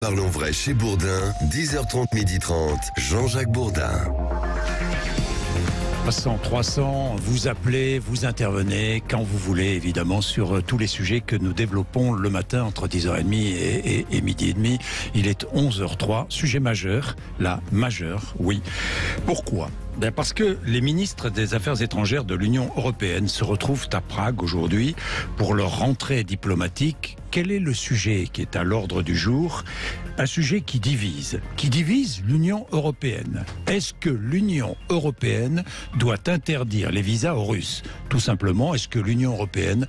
Parlons vrai chez Bourdin, 10h30, 12h30, Jean-Jacques Bourdin. 300, vous appelez, vous intervenez quand vous voulez, évidemment, sur tous les sujets que nous développons le matin entre 10h30 et midi et demi. Il est 11h03, sujet majeur, majeur, oui. Pourquoi ? Parce que les ministres des Affaires étrangères de l'Union européenne se retrouvent à Prague aujourd'hui pour leur rentrée diplomatique. Quel est le sujet qui est à l'ordre du jour ? Un sujet qui divise l'Union européenne. Est-ce que l'Union européenne doit interdire les visas aux Russes ? Tout simplement, est-ce que l'Union européenne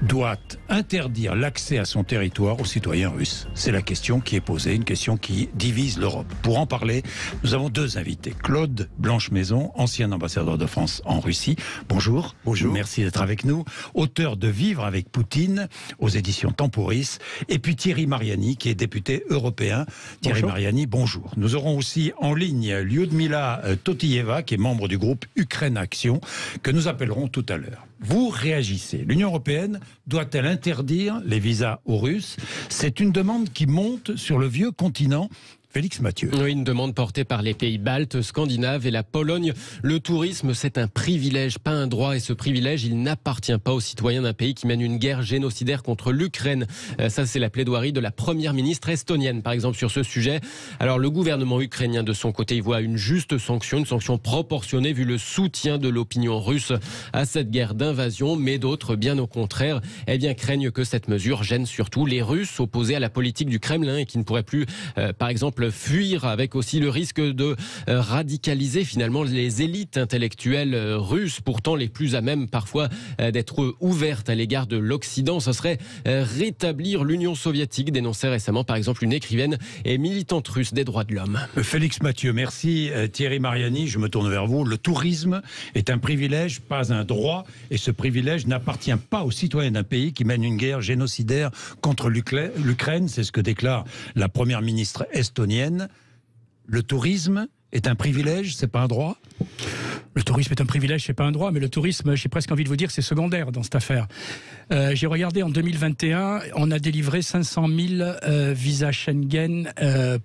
doit interdire l'accès à son territoire aux citoyens russes ? C'est la question qui est posée, une question qui divise l'Europe. Pour en parler, nous avons deux invités. Claude Blanche-Maison, ancien ambassadeur de France en Russie. Bonjour. Bonjour. Merci d'être avec nous. Auteur de Vivre avec Poutine aux éditions Temporis. Et puis Thierry Mariani, qui est député européen. Thierry bonjour. Mariani, bonjour. Nous aurons aussi en ligne Lyudmila Totieva, qui est membre du groupe Ukraine Action, que nous appellerons tout à l'heure. Vous réagissez. L'Union européenne doit-elle interdire les visas aux Russes ? C'est une demande qui monte sur le vieux continent. Félix Mathieu. Oui, une demande portée par les pays baltes, scandinaves et la Pologne. Le tourisme, c'est un privilège, pas un droit. Et ce privilège, il n'appartient pas aux citoyens d'un pays qui mène une guerre génocidaire contre l'Ukraine. Ça, c'est la plaidoirie de la première ministre estonienne, par exemple, sur ce sujet. Alors, le gouvernement ukrainien, de son côté, il voit une juste sanction, une sanction proportionnée, vu le soutien de l'opinion russe à cette guerre d'invasion. Mais d'autres, bien au contraire, craignent que cette mesure gêne surtout les Russes opposés à la politique du Kremlin et qui ne pourraient plus, par exemple, fuir, avec aussi le risque de radicaliser finalement les élites intellectuelles russes, pourtant les plus à même parfois d'être ouvertes à l'égard de l'Occident. Ce serait rétablir l'Union soviétique, dénonçait récemment par exemple une écrivaine et militante russe des droits de l'homme. Félix Mathieu, merci. Thierry Mariani, je me tourne vers vous. Le tourisme est un privilège, pas un droit, et ce privilège n'appartient pas aux citoyens d'un pays qui mène une guerre génocidaire contre l'Ukraine. C'est ce que déclare la première ministre estonienne. Le tourisme est un privilège, c'est pas un droit ? Le tourisme est un privilège, c'est pas un droit, mais le tourisme, j'ai presque envie de vous dire, c'est secondaire dans cette affaire. J'ai regardé en 2021, on a délivré 500 000 visas Schengen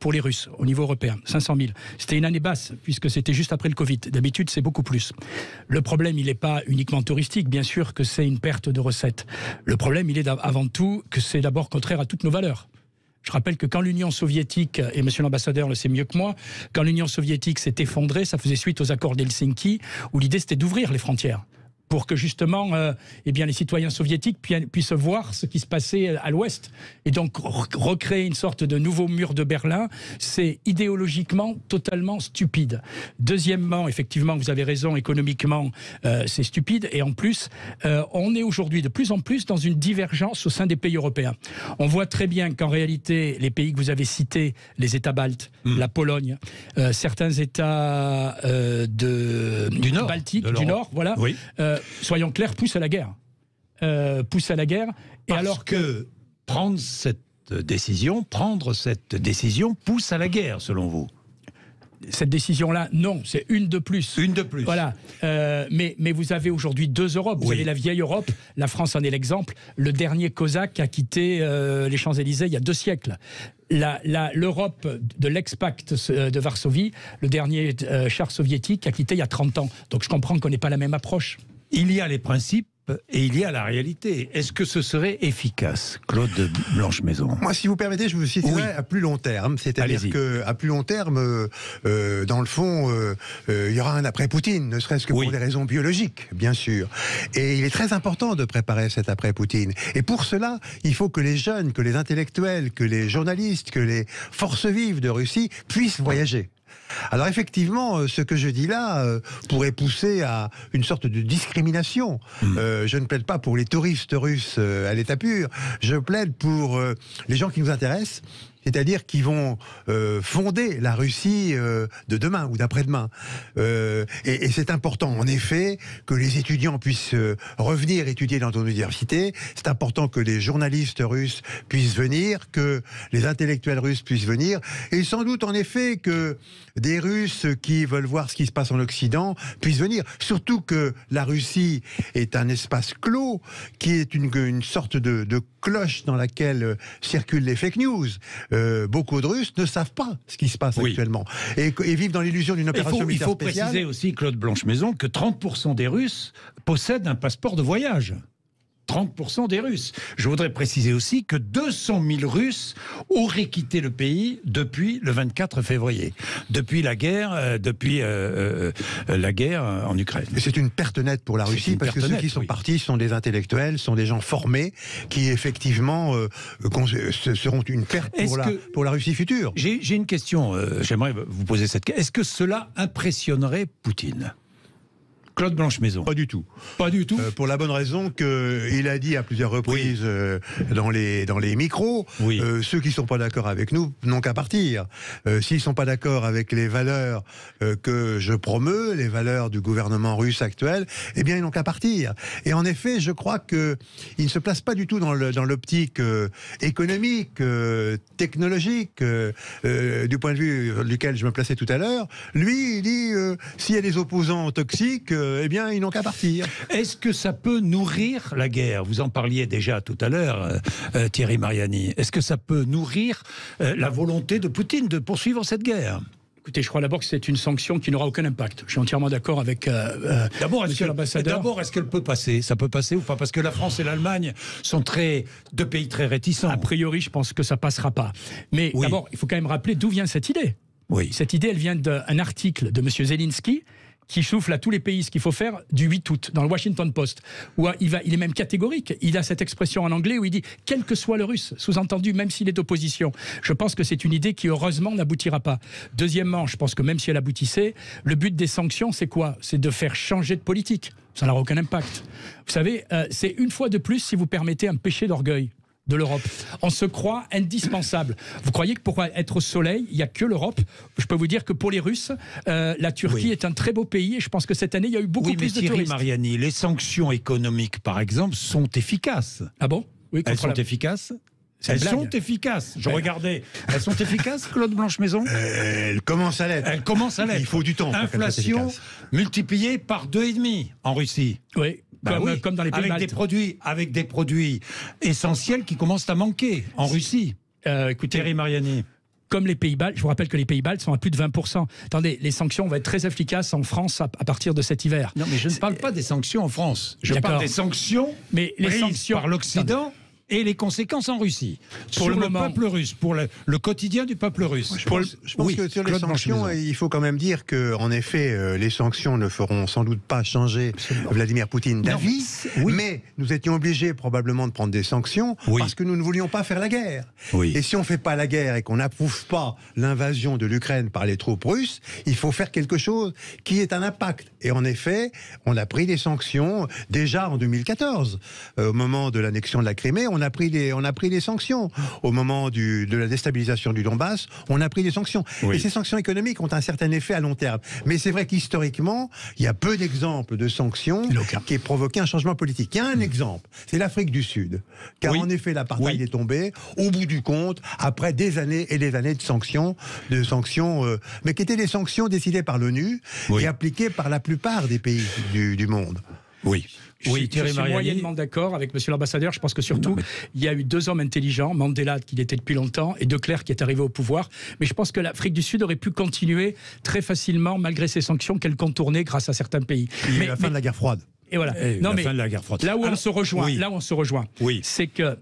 pour les Russes au niveau européen. 500 000. C'était une année basse, puisque c'était juste après le Covid. D'habitude, c'est beaucoup plus. Le problème, il n'est pas uniquement touristique, bien sûr que c'est une perte de recettes. Le problème, il est avant tout que c'est d'abord contraire à toutes nos valeurs. Je rappelle que quand l'Union soviétique, et monsieur l'ambassadeur le sait mieux que moi, quand l'Union soviétique s'est effondrée, ça faisait suite aux accords d'Helsinki, où l'idée c'était d'ouvrir les frontières, pour que justement les citoyens soviétiques puissent voir ce qui se passait à l'ouest. Et donc recréer une sorte de nouveau mur de Berlin, c'est idéologiquement totalement stupide. Deuxièmement, effectivement, vous avez raison, économiquement, c'est stupide. Et en plus, on est aujourd'hui de plus en plus dans une divergence au sein des pays européens. On voit très bien qu'en réalité, les pays que vous avez cités, les États baltes, la Pologne, certains États du Nord, baltiques, du Nord, voilà. Oui. Soyons clairs, pousse à la guerre. Et alors que prendre cette décision pousse à la guerre, selon vous ? Cette décision-là, non, c'est une de plus. Une de plus. Voilà. Mais vous avez aujourd'hui deux Europes. Vous avez la vieille Europe, la France en est l'exemple. Le dernier Cosaque a quitté les Champs-Élysées il y a 2 siècles. L'Europe de l'ex-pacte de Varsovie, le dernier char soviétique a quitté il y a 30 ans. Donc je comprends qu'on n'ait pas la même approche. Il y a les principes et il y a la réalité. Est-ce que ce serait efficace, Claude Blanche-Maison ? Moi, si vous permettez, je me situerai à plus long terme. C'est-à-dire qu'à plus long terme, dans le fond, il y aura un après-Poutine, ne serait-ce que pour des raisons biologiques, bien sûr. Et il est très important de préparer cet après-Poutine. Et pour cela, il faut que les jeunes, que les intellectuels, que les journalistes, que les forces vives de Russie puissent voyager. Alors effectivement, ce que je dis là pourrait pousser à une sorte de discrimination. Je ne plaide pas pour les touristes russes à l'état pur, je plaide pour les gens qui nous intéressent, c'est-à-dire qui vont fonder la Russie de demain ou d'après-demain. Et c'est important, en effet, que les étudiants puissent revenir étudier dans nos universités. C'est important que les journalistes russes puissent venir, que les intellectuels russes puissent venir. Et sans doute, en effet, que des Russes qui veulent voir ce qui se passe en Occident puissent venir. Surtout que la Russie est un espace clos, qui est une sorte de cloche dans laquelle circulent les fake news. Beaucoup de Russes ne savent pas ce qui se passe actuellement et vivent dans l'illusion d'une opération militaire spéciale. Il faut préciser aussi, Claude Blanche-Maison, que 30% des Russes possèdent un passeport de voyage. 30% des Russes. Je voudrais préciser aussi que 200 000 Russes auraient quitté le pays depuis le 24 février, depuis la guerre en Ukraine. Et c'est une perte nette pour la Russie, parce que ceux qui sont partis sont des intellectuels, sont des gens formés, qui effectivement seront une perte pour la Russie future. J'ai une question, j'aimerais vous poser cette question. Est-ce que cela impressionnerait Poutine ? Claude Blanche-Maison. Pas du tout. Pas du tout. Pour la bonne raison qu'il a dit à plusieurs reprises dans les micros, ceux qui ne sont pas d'accord avec nous n'ont qu'à partir. S'ils ne sont pas d'accord avec les valeurs que je promeus, les valeurs du gouvernement russe actuel, eh bien ils n'ont qu'à partir. Et en effet, je crois qu'il ne se place pas du tout dans l'optique économique, technologique, du point de vue duquel je me plaçais tout à l'heure. Lui, il dit, s'il y a des opposants toxiques, eh bien, ils n'ont qu'à partir. Est-ce que ça peut nourrir la guerre ? Vous en parliez déjà tout à l'heure, Thierry Mariani. Est-ce que ça peut nourrir la volonté de Poutine de poursuivre cette guerre ? Écoutez, je crois d'abord que c'est une sanction qui n'aura aucun impact. Je suis entièrement d'accord avec monsieur l'ambassadeur. D'abord, est-ce qu'elle peut passer ? Ça peut passer ou pas ? Parce que la France et l'Allemagne sont deux pays très réticents. A priori, je pense que ça passera pas. Mais d'abord, il faut quand même rappeler d'où vient cette idée. Oui. Cette idée, elle vient d'un article de monsieur Zelensky, qui souffle à tous les pays ce qu'il faut faire du 8 août, dans le Washington Post, où il est même catégorique. Il a cette expression en anglais où il dit « quel que soit le russe », sous-entendu, même s'il est opposition. Je pense que c'est une idée qui, heureusement, n'aboutira pas. Deuxièmement, je pense que même si elle aboutissait, le but des sanctions, c'est quoi ? C'est de faire changer de politique. Ça n'aura aucun impact. Vous savez, c'est une fois de plus, si vous permettez, un péché d'orgueil de l'Europe. On se croit indispensable. Vous croyez que pour être au soleil, il n'y a que l'Europe ? Je peux vous dire que pour les Russes, la Turquie est un très beau pays et je pense que cette année, il y a eu beaucoup plus de touristes. Thierry Mariani, les sanctions économiques, par exemple, sont efficaces. Ah bon ? Oui, elles sont efficaces ? Elles sont efficaces. Je regardais. Elles sont efficaces, Claude Blanche-Maison ? Elles commencent à l'être. Elles commencent à l'être. Il faut du temps. Inflation multipliée par 2,5 en Russie. Oui. Comme dans les pays baltes. Avec des produits essentiels qui commencent à manquer en Russie. Écoutez, Thierry Mariani. Comme les pays baltes, je vous rappelle que les pays baltes sont à plus de 20%. Attendez, les sanctions vont être très efficaces en France à partir de cet hiver. Non, mais je ne parle pas des sanctions en France. Je parle des sanctions prises par l'Occident. Et les conséquences en Russie, pour le peuple russe, pour le quotidien du peuple russe. Je pense que sur les sanctions, il faut quand même dire que, en effet, les sanctions ne feront sans doute pas changer Vladimir Poutine d'avis, mais nous étions obligés probablement de prendre des sanctions parce que nous ne voulions pas faire la guerre. Et si on ne fait pas la guerre et qu'on n'approuve pas l'invasion de l'Ukraine par les troupes russes, il faut faire quelque chose qui ait un impact. Et en effet, on a pris des sanctions déjà en 2014, au moment de l'annexion de la Crimée. On a pris des sanctions. Au moment de la déstabilisation du Donbass, on a pris des sanctions. Et ces sanctions économiques ont un certain effet à long terme. Mais c'est vrai qu'historiquement, il y a peu d'exemples de sanctions qui aient provoqué un changement politique. Il y a un exemple, c'est l'Afrique du Sud. Car en effet, l'apartheid est tombé, au bout du compte, après des années et des années de sanctions, mais qui étaient des sanctions décidées par l'ONU et appliquées par la plupart des pays du monde. Je suis moyennement d'accord avec monsieur l'ambassadeur. Je pense que surtout, il y a eu deux hommes intelligents, Mandela qui l'était depuis longtemps et De Klerk qui est arrivé au pouvoir. Mais je pense que l'Afrique du Sud aurait pu continuer très facilement, malgré ces sanctions qu'elle contournait grâce à certains pays. Mais la fin de la guerre froide. Et voilà. Fin de la guerre froide. Là où on se rejoint, c'est que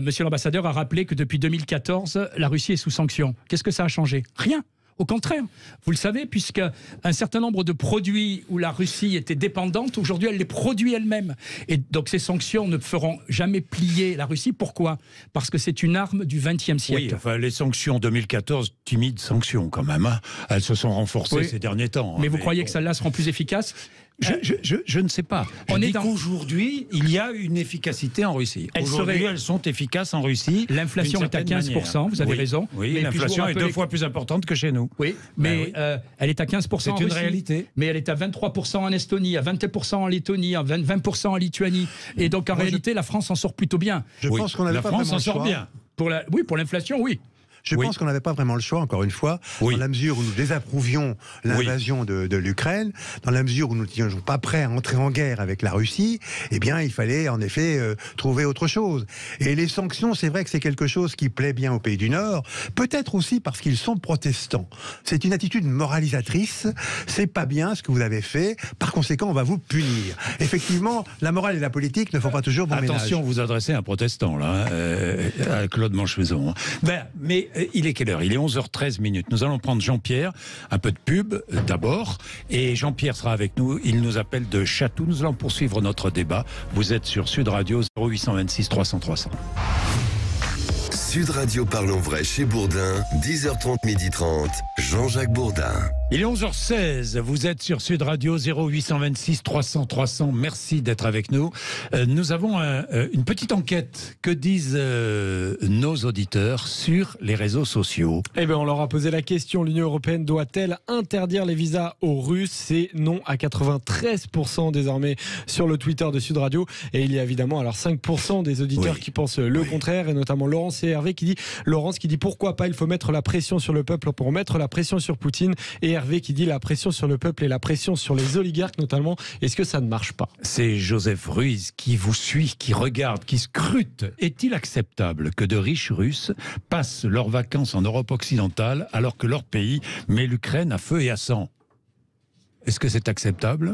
monsieur l'ambassadeur a rappelé que depuis 2014, la Russie est sous sanctions. Qu'est-ce que ça a changé ? Rien. Au contraire, vous le savez, puisque un certain nombre de produits où la Russie était dépendante, aujourd'hui elle les produit elle-même. Et donc ces sanctions ne feront jamais plier la Russie. Pourquoi ? Parce que c'est une arme du XXe siècle. Oui, enfin les sanctions 2014, timides sanctions quand même. Hein. Elles se sont renforcées ces derniers temps. Mais vous croyez que celles-là seront plus efficaces ? Je ne sais pas. Qu'aujourd'hui, il y a une efficacité en Russie. Aujourd'hui, elles sont efficaces en Russie. L'inflation est à 15%, vous avez raison. Oui, l'inflation est 2 fois plus importante que chez nous. Oui, mais elle est à 15% en Russie. C'est une réalité. Mais elle est à 23% en Estonie, à 21% en Lettonie, à 20% en Lituanie. Et donc, en réalité, la France en sort plutôt bien. Je pense qu'on n'avait pas vraiment le choix. La France en sort bien. Pour l'inflation, oui. Je pense qu'on n'avait pas vraiment le choix, encore une fois, dans la mesure où nous désapprouvions l'invasion de l'Ukraine, dans la mesure où nous n'étions pas prêts à entrer en guerre avec la Russie, eh bien, il fallait en effet trouver autre chose. Et les sanctions, c'est vrai que c'est quelque chose qui plaît bien aux pays du Nord, peut-être aussi parce qu'ils sont protestants. C'est une attitude moralisatrice, c'est pas bien ce que vous avez fait, par conséquent, on va vous punir. Effectivement, la morale et la politique ne font pas toujours bon ménage. Attention, vous adressez à un protestant, là, à Claude Manchemaison. Mais il est quelle heure? Il est 11h13 minutes. Nous allons prendre Jean-Pierre, un peu de pub d'abord, et Jean-Pierre sera avec nous. Il nous appelle de Chatou. Nous allons poursuivre notre débat. Vous êtes sur Sud Radio 0826 300 300. Sud Radio Parlons Vrai chez Bourdin, 10h30, 12h30, Jean-Jacques Bourdin. Il est 11h16, vous êtes sur Sud Radio 0826 300 300, merci d'être avec nous. Nous avons une petite enquête, que disent nos auditeurs sur les réseaux sociaux? Eh bien, on leur a posé la question, l'Union européenne doit-elle interdire les visas aux Russes? C'est non à 93% désormais sur le Twitter de Sud Radio. Et il y a évidemment alors 5% des auditeurs qui pensent le contraire, et notamment Laurence et Hervé qui dit pourquoi pas, il faut mettre la pression sur le peuple pour mettre la pression sur Poutine, et Hervé qui dit la pression sur le peuple et la pression sur les oligarques notamment, est-ce que ça ne marche pas? C'est Joseph Ruiz qui vous suit, qui regarde, qui scrute. Est-il acceptable que de riches Russes passent leurs vacances en Europe occidentale alors que leur pays met l'Ukraine à feu et à sang? Est-ce que c'est acceptable?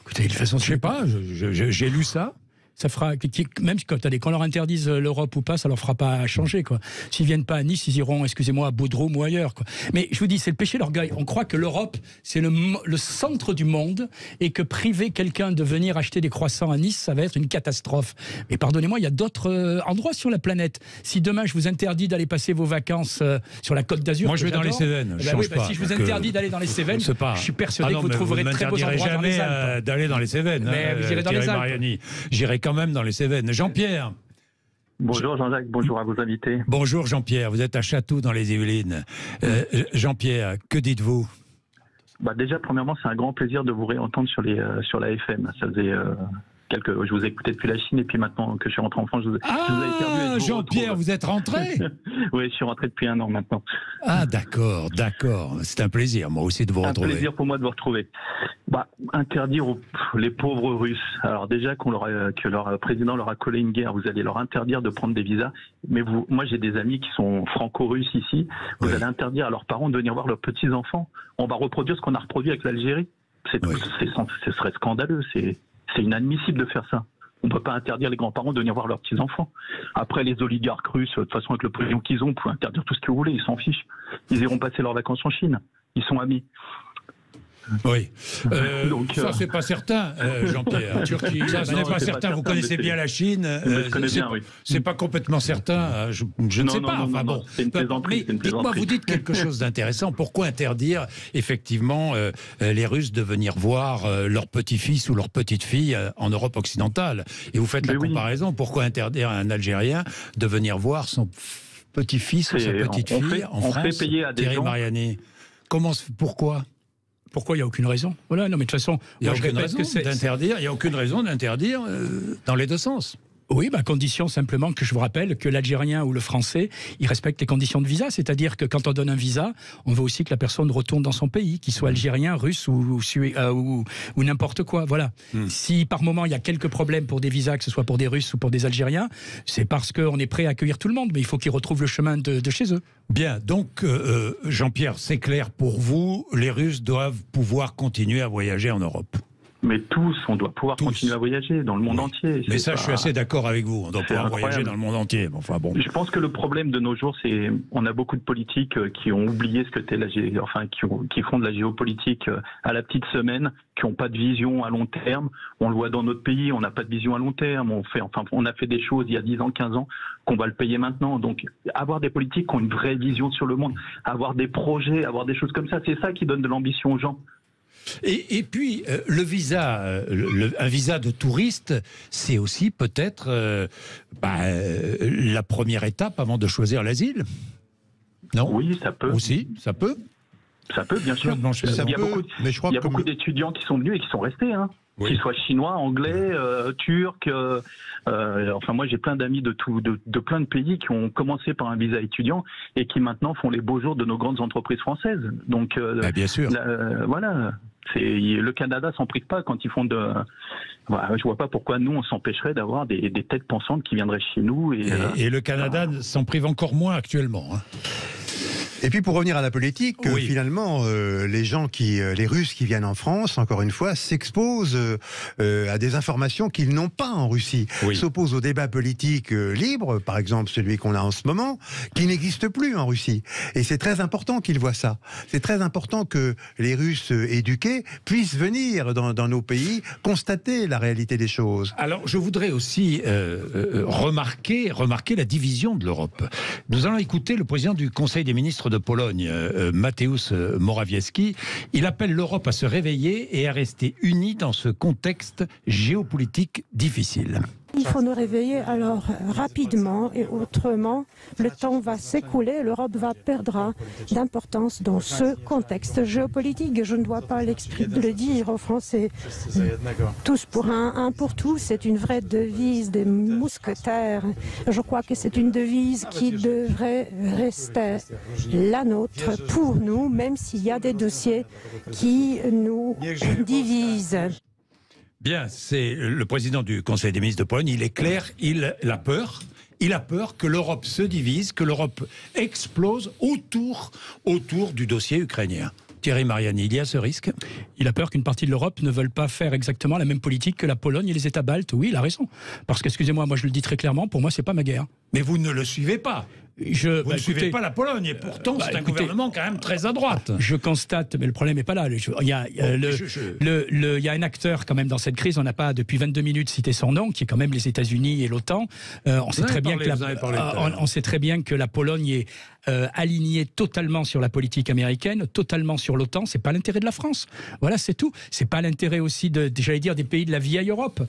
Écoutez, de toute façon, je sais pas, j'ai lu ça. Ça fera, même quand leur interdisent l'Europe ou pas, ça leur fera pas changer, quoi. S'ils viennent pas à Nice, ils iront, excusez-moi, à Bodrum ou ailleurs, quoi. Mais je vous dis, c'est le péché d'orgueil. On croit que l'Europe, c'est le centre du monde, et que priver quelqu'un de venir acheter des croissants à Nice, ça va être une catastrophe. Mais pardonnez-moi, il y a d'autres endroits sur la planète. Si demain je vous interdis d'aller passer vos vacances sur la Côte d'Azur, moi je vais dans les Cévennes. Si je vous interdis d'aller dans les Cévennes, je suis persuadé que vous trouverez de très beaux endroits dans les Alpes. D'aller dans les Cévennes. Mais vous irez dans les Alpes. Mariani. J'irai quand même dans les Cévennes. Jean-Pierre. Bonjour Jean-Jacques, bonjour à vos invités. Bonjour Jean-Pierre, vous êtes à Chatou dans les Yvelines. Jean-Pierre, que dites-vous? Déjà, premièrement, c'est un grand plaisir de vous réentendre sur la FM. Ça faisait je vous ai écouté depuis la Chine, et puis maintenant que je suis rentré en France, je vous ai perdu. Jean-Pierre, vous êtes rentré? Oui, je suis rentré depuis 1 an maintenant. Ah d'accord. C'est un plaisir, moi aussi, de vous retrouver. Un plaisir pour moi de vous retrouver. Interdire les pauvres Russes. Alors déjà que leur président leur a collé une guerre, vous allez leur interdire de prendre des visas. Mais moi j'ai des amis qui sont franco-russes ici. Vous allez interdire à leurs parents de venir voir leurs petits-enfants. On va reproduire ce qu'on a reproduit avec l'Algérie. Ce serait scandaleux. C'est inadmissible de faire ça. On ne peut pas interdire les grands-parents de venir voir leurs petits-enfants. Après, les oligarques russes, de toute façon, avec le président qu'ils ont, vous pouvez interdire tout ce que vous voulez, ils s'en fichent. Ils iront passer leurs vacances en Chine. Ils sont amis. Oui. Ça, c'est pas certain, Jean-Pierre. Ça, ce n'est pas certain. Vous connaissez bien la Chine. Je connais bien, oui. C'est pas complètement certain. Je ne sais pas. C'est une plaisanterie. Mais dites-moi, vous dites quelque chose d'intéressant. Pourquoi interdire, effectivement, les Russes de venir voir leur petit-fils ou leur petite-fille en Europe occidentale? Et vous faites la comparaison. Pourquoi interdire à un Algérien de venir voir son petit-fils ou sa petite-fille en France? On fait payer à des Thierry gens. Mariani. Pourquoi? Pourquoi? Il n'y a aucune raison. Voilà, non, mais de toute façon, il n'y a aucune raison d'interdire. Il n'y a aucune raison d'interdire dans les deux sens. Oui, à condition simplement que je vous rappelle que l'Algérien ou le Français, il respecte les conditions de visa. C'est-à-dire que quand on donne un visa, on veut aussi que la personne retourne dans son pays, qu'il soit algérien, russe ou n'importe quoi. Voilà. Si par moment il y a quelques problèmes pour des visas, que ce soit pour des Russes ou pour des Algériens, c'est parce qu'on est prêt à accueillir tout le monde, mais il faut qu'ils retrouvent le chemin de chez eux. Bien, donc Jean-Pierre, c'est clair pour vous, les Russes doivent pouvoir continuer à voyager en Europe. Mais tous, on doit pouvoir continuer à voyager dans le monde entier. Mais ça, je suis assez d'accord avec vous. On doit pouvoir voyager dans le monde entier. Enfin, bon. Je pense que le problème de nos jours, c'est on a beaucoup de politiques qui ont oublié ce que t'est qui font de la géopolitique à la petite semaine, qui n'ont pas de vision à long terme. On le voit dans notre pays, on n'a pas de vision à long terme. On a fait des choses il y a 10 ans, 15 ans, qu'on va le payer maintenant. Donc, avoir des politiques qui ont une vraie vision sur le monde, avoir des projets, avoir des choses comme ça, c'est ça qui donne de l'ambition aux gens. Et puis, le visa, un visa de touriste, c'est aussi peut-être la première étape avant de choisir l'asile. Non? Oui, ça peut. Aussi, ça peut. Ça peut, bien sûr. Il y a beaucoup d'étudiants qui sont venus et qui sont restés. Hein. qu'ils soient chinois, anglais, turcs. Enfin, moi, j'ai plein d'amis de plein de pays qui ont commencé par un visa étudiant et qui maintenant font les beaux jours de nos grandes entreprises françaises. Donc, bien sûr. Voilà. Le Canada s'en prive pas quand ils font de. Voilà, je vois pas pourquoi nous on s'empêcherait d'avoir des têtes pensantes qui viendraient chez nous. Et le Canada s'en prive encore moins actuellement. Hein. Et puis pour revenir à la politique, finalement, les Russes qui viennent en France, encore une fois, s'exposent à des informations qu'ils n'ont pas en Russie. S'opposent au débat politique libre, par exemple celui qu'on a en ce moment, qui n'existe plus en Russie. Et c'est très important qu'ils voient ça. C'est très important que les Russes éduqués puissent venir dans nos pays constater la réalité des choses. Alors, je voudrais aussi remarquer la division de l'Europe. Nous allons écouter le président du Conseil des ministres de Pologne, Mateusz Morawiecki. Il appelle l'Europe à se réveiller et à rester unie dans ce contexte géopolitique difficile. Il faut nous réveiller alors rapidement et autrement, le temps va s'écouler, l'Europe va perdre d'importance dans ce contexte géopolitique. Je ne dois pas le dire aux Français. Tous pour un pour tous, c'est une vraie devise des mousquetaires. Je crois que c'est une devise qui devrait rester la nôtre pour nous, même s'il y a des dossiers qui nous divisent. Bien, c'est le président du Conseil des ministres de Pologne, il est clair, il a peur. Il a peur que l'Europe se divise, que l'Europe explose autour du dossier ukrainien. Thierry Mariani, il y a ce risque? Il a peur qu'une partie de l'Europe ne veuille pas faire exactement la même politique que la Pologne et les États baltes. Oui, il a raison. Parce que, excusez-moi, moi je le dis très clairement, pour moi c'est pas ma guerre. Mais vous ne le suivez pas. Vous ne suivez pas la Pologne, et pourtant c'est un gouvernement quand même très à droite. Je constate, mais le problème n'est pas là. Il y a un acteur quand même dans cette crise, on n'a pas depuis 22 minutes cité son nom, qui est quand même les États-Unis et l'OTAN. On sait très bien que la Pologne est alignée totalement sur la politique américaine, totalement sur l'OTAN. C'est pas l'intérêt de la France. Voilà, c'est tout. C'est pas l'intérêt aussi des pays de la vieille Europe.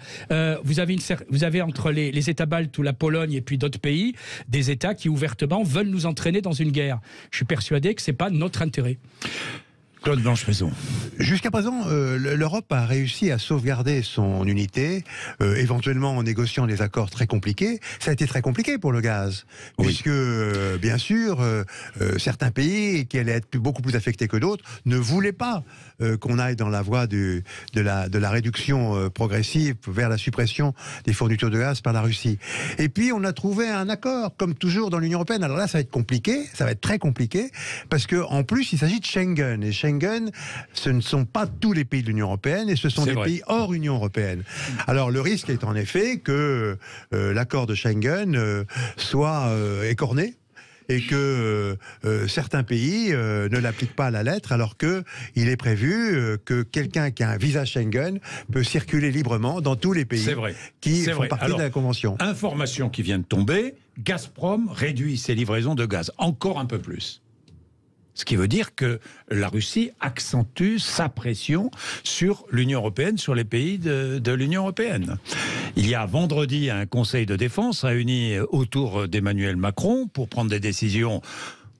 Vous avez entre les États baltes ou la Pologne et puis d'autres pays, des États qui ouvertement veulent nous entraîner dans une guerre. Je suis persuadé que c'est pas notre intérêt. Claude Blanche-Maison. Jusqu'à présent, l'Europe a réussi à sauvegarder son unité, éventuellement en négociant des accords très compliqués. Ça a été très compliqué pour le gaz, puisque, bien sûr, certains pays qui allaient être beaucoup plus affectés que d'autres ne voulaient pas qu'on aille dans la voie de la réduction progressive vers la suppression des fournitures de gaz par la Russie. Et puis, on a trouvé un accord, comme toujours dans l'Union européenne. Alors là, ça va être compliqué, ça va être très compliqué, parce qu'en plus, il s'agit de Schengen. Et Schengen, ce ne sont pas tous les pays de l'Union européenne, et ce sont des pays hors Union européenne. Alors, le risque est en effet que l'accord de Schengen soit écorné, et que certains pays ne l'appliquent pas à la lettre, alors qu'il est prévu que quelqu'un qui a un visa Schengen peut circuler librement dans tous les pays qui font partie de la Convention. Information qui vient de tomber, Gazprom réduit ses livraisons de gaz, encore un peu plus. Ce qui veut dire que la Russie accentue sa pression sur l'Union européenne, sur les pays de l'Union européenne. Il y a vendredi un conseil de défense réuni autour d'Emmanuel Macron pour prendre des décisions,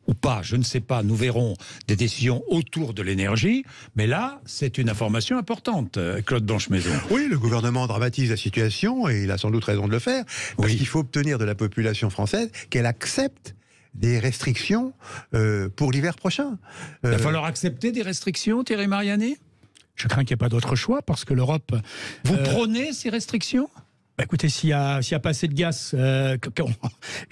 ou pas, je ne sais pas, nous verrons, des décisions autour de l'énergie. Mais là, c'est une information importante, Claude Blanche-Maison. Oui, le gouvernement dramatise la situation, et il a sans doute raison de le faire, parce qu'il faut obtenir de la population française qu'elle accepte des restrictions pour l'hiver prochain. Il va falloir accepter des restrictions, Thierry Mariani ? Je crains qu'il n'y ait pas d'autre choix, parce que l'Europe... Vous prônez ces restrictions ? Écoutez, s'il y a pas assez de gaz, je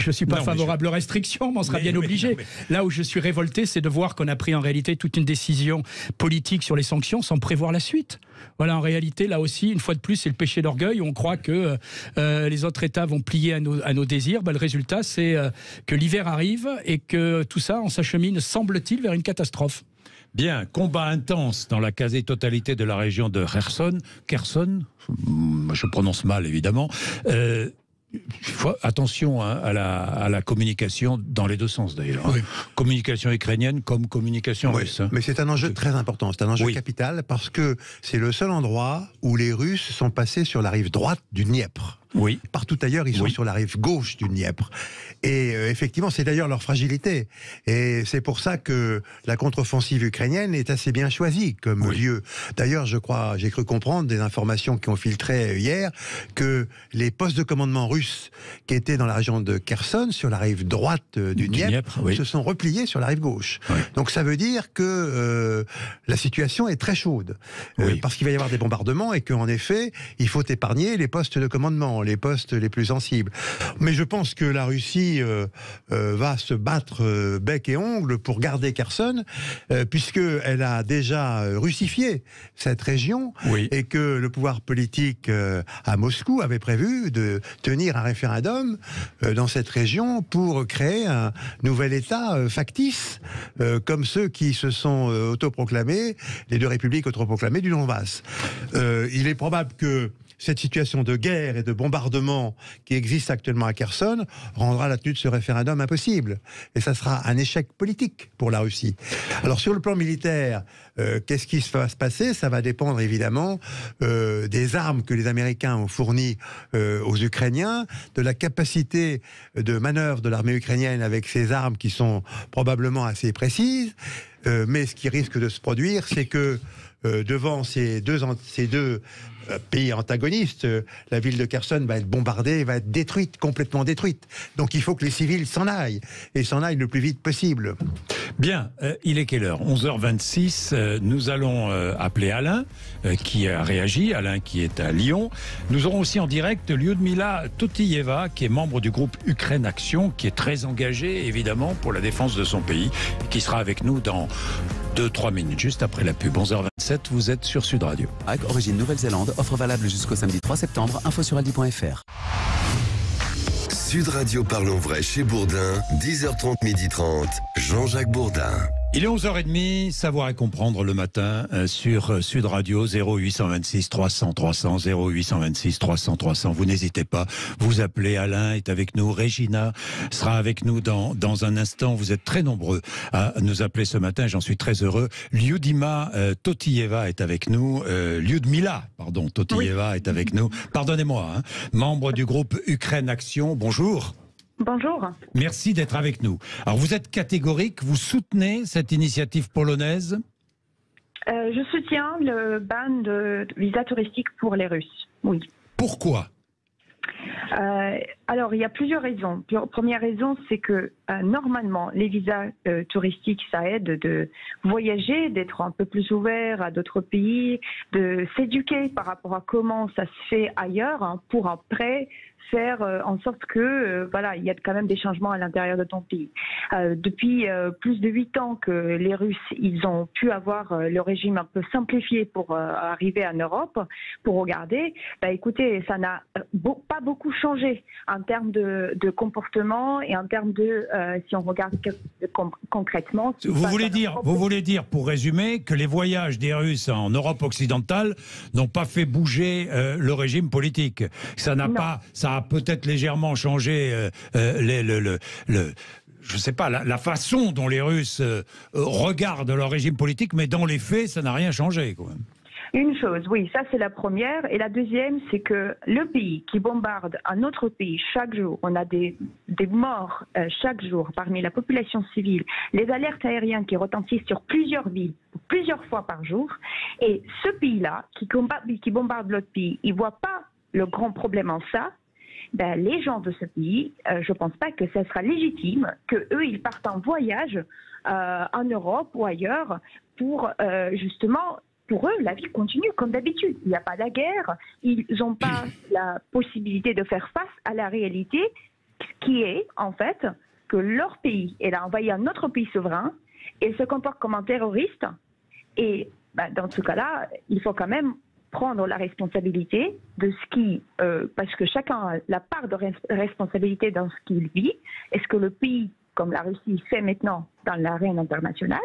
ne suis pas favorable aux restrictions, mais on sera bien obligé. Là où je suis révolté, c'est de voir qu'on a pris en réalité toute une décision politique sur les sanctions sans prévoir la suite. Voilà, en réalité, là aussi, une fois de plus, c'est le péché d'orgueil. On croit que les autres États vont plier à nos désirs. Le résultat, c'est que l'hiver arrive et que tout ça, on s'achemine, semble-t-il, vers une catastrophe. Bien, combat intense dans la quasi-totalité de la région de Kherson, je prononce mal évidemment. Attention à la communication dans les deux sens d'ailleurs. Oui. Communication ukrainienne comme communication russe. Mais c'est un enjeu très important, c'est un enjeu capital, parce que c'est le seul endroit où les Russes sont passés sur la rive droite du Dniepr. Oui. Partout ailleurs, ils sont sur la rive gauche du Dniepr. Et effectivement, c'est d'ailleurs leur fragilité. Et c'est pour ça que la contre-offensive ukrainienne est assez bien choisie comme lieu. D'ailleurs, j'ai cru comprendre des informations qui ont filtré hier que les postes de commandement russes qui étaient dans la région de Kherson, sur la rive droite du Dniepr, se sont repliés sur la rive gauche. Donc ça veut dire que la situation est très chaude. Parce qu'il va y avoir des bombardements et qu'en effet, il faut épargner les postes de commandement, les postes les plus sensibles. Mais je pense que la Russie va se battre bec et ongle pour garder Kherson, puisqu'elle a déjà russifié cette région et que le pouvoir politique à Moscou avait prévu de tenir un référendum dans cette région pour créer un nouvel État factice, comme ceux qui se sont autoproclamés, les deux républiques autoproclamées du Donbass. Il est probable que cette situation de guerre et de bombardement qui existe actuellement à Kherson rendra la tenue de ce référendum impossible. Et ça sera un échec politique pour la Russie. Alors sur le plan militaire, qu'est-ce qui va se passer? Ça va dépendre évidemment des armes que les Américains ont fournies aux Ukrainiens, de la capacité de manœuvre de l'armée ukrainienne avec ces armes qui sont probablement assez précises. Mais ce qui risque de se produire, c'est que devant ces deux pays antagonistes, la ville de Kherson va être bombardée, va être détruite, complètement détruite. Donc il faut que les civils s'en aillent, et s'en aillent le plus vite possible. Bien, il est quelle heure? 11h26, nous allons appeler Alain, qui a réagi, Alain qui est à Lyon. Nous aurons aussi en direct Lyudmila Totieva, qui est membre du groupe Ukraine Action, qui est très engagé, évidemment, pour la défense de son pays, qui sera avec nous dans 2-3 minutes, juste après la pub. 11h27, vous êtes sur Sud Radio. Hague, origine Nouvelle-Zélande, offre valable jusqu'au samedi 3 septembre, info sur aldi.fr. Sud Radio Parlons Vrai chez Bourdin, 10h30, 12h30, Jean-Jacques Bourdin. Il est 11h30, savoir et comprendre le matin sur Sud Radio, 0826 300 300, 0826 300 300. Vous n'hésitez pas, vous appelez, Alain est avec nous, Régina sera avec nous dans un instant. Vous êtes très nombreux à nous appeler ce matin, j'en suis très heureux. Lyudmila Totieva est avec nous, Lyudmila Totieva est avec nous, pardonnez-moi, membre du groupe Ukraine Action, bonjour. Bonjour. Merci d'être avec nous. Alors vous êtes catégorique, vous soutenez cette initiative polonaise? Je soutiens le ban de visa touristique pour les Russes, oui. Pourquoi? Alors, il y a plusieurs raisons. Première raison, c'est que normalement, les visas touristiques, ça aide de voyager, d'être un peu plus ouvert à d'autres pays, de s'éduquer par rapport à comment ça se fait ailleurs, pour après faire en sorte que voilà, il y a quand même des changements à l'intérieur de ton pays. Depuis plus de 8 ans que les Russes, ils ont pu avoir le régime un peu simplifié pour arriver en Europe, pour regarder. Bah, écoutez, ça n'a pas beaucoup changé en termes de comportement et en termes de, si on regarde concrètement. Vous voulez dire, pour résumer, que les voyages des Russes en Europe occidentale n'ont pas fait bouger le régime politique. Ça n'a pas, ça a peut-être légèrement changé je sais pas, la façon dont les Russes regardent leur régime politique, mais dans les faits, ça n'a rien changé, quand même. Une chose, oui, ça c'est la première. Et la deuxième, c'est que le pays qui bombarde un autre pays chaque jour, on a des morts chaque jour parmi la population civile, les alertes aériennes qui retentissent sur plusieurs villes, plusieurs fois par jour. Et ce pays-là, qui bombarde l'autre pays, il ne voit pas le grand problème en ça. Ben, les gens de ce pays, je ne pense pas que ce sera légitime qu'eux, ils partent en voyage en Europe ou ailleurs pour justement... Pour eux, la vie continue comme d'habitude. Il n'y a pas de guerre. Ils n'ont pas la possibilité de faire face à la réalité qui est, en fait, que leur pays, elle a envahi un autre pays souverain et se comporte comme un terroriste. Et ben, dans ce cas-là, il faut quand même prendre la responsabilité de ce qui... parce que chacun a la part de responsabilité dans ce qu'il vit. Est-ce que le pays, comme la Russie, fait maintenant dans l'arène internationale?